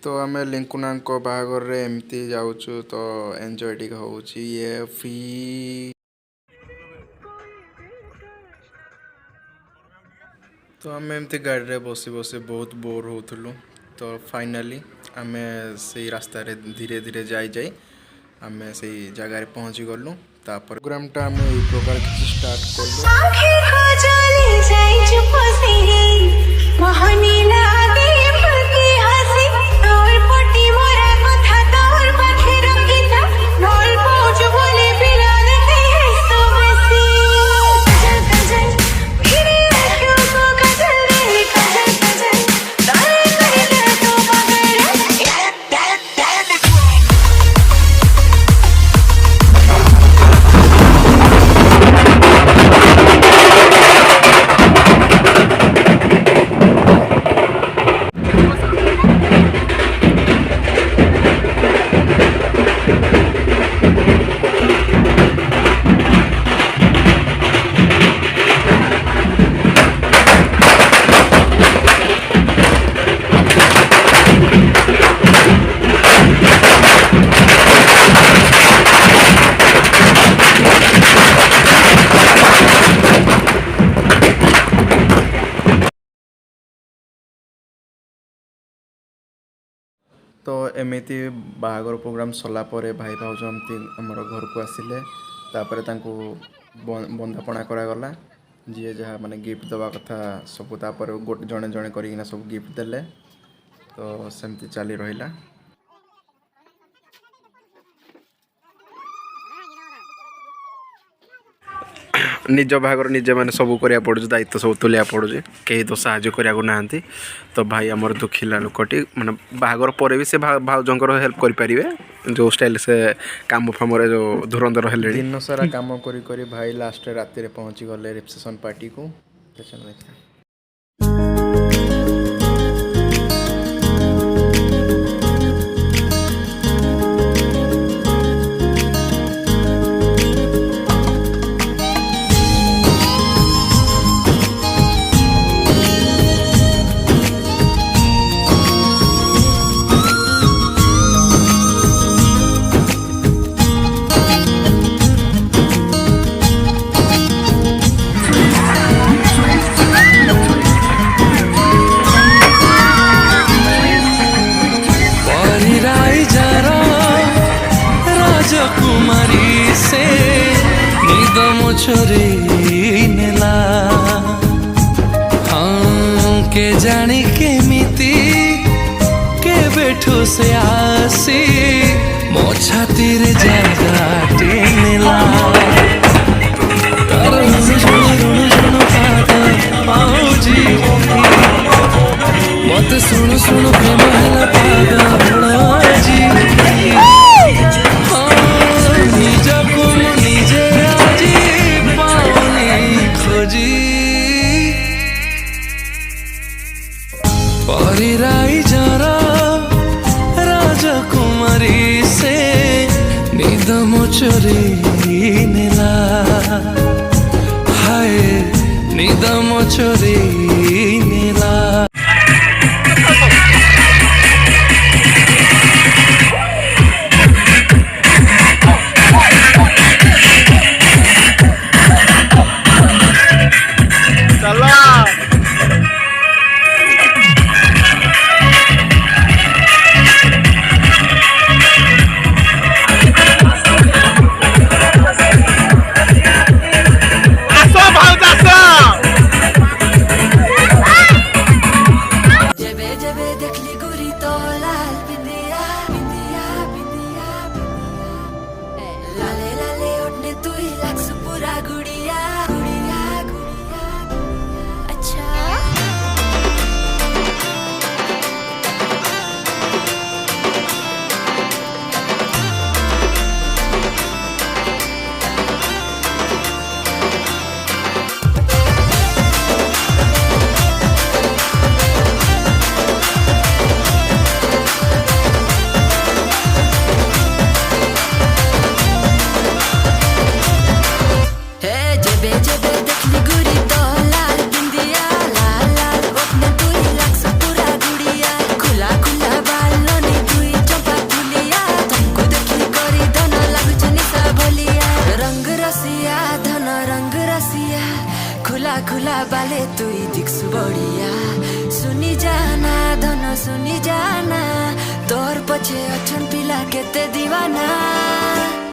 तो आम लिंकुना बाहागर रे एमती जाऊँ तो एंजॉय टी हो ये फी तो आम एमती गाड़ी रे बसी बसी बहुत बोर होथुलु। तो फाइनाली आम से रास्ता रे धीरे धीरे जाई जाई आम से जगार पहुँची गलु। तापर प्रोग्रामटा आम यही प्रकार किसी स्टार्ट तो एमती बाहागर प्रोग्राम सरला भाई भाउज एमती आमर घर को आसिले। तापर तांको बंदापना करागला जी जहाँ माने गिफ्ट दवा कथा सब तापर जड़े जड़े कर सब गिफ्ट देले। तो सेमती चली रहा। निज भागर निजे मैंने सब करा पड़ू दायित्व सब तुलिया पड़ू कहीं तो साहय कराया ना। तो भाई आमर दुखिला लोकटी माने बाहागर पर भी से भाउजंकर हेल्प करें जो स्टाइल से काम फाम जो धुरंधर हेले दिन सारा काम करी भाई लास्ट राति पहुँची गले रिसेप्शन पार्टी को। कुमारी से निदम छोरी नेला हाँ के जानी केमिति के बैठो से आसी मो छाती रे जागा टेनेला तार सुनो पाउजी मत सुनो प्रेम हला पागा जी परिराई जरा राजकुमारी से निदम चोरी नेला हाय निदम चोरी नेला। खुला खुला बाले तुई दिक्सु बढिया सुनि जाना धन सुनि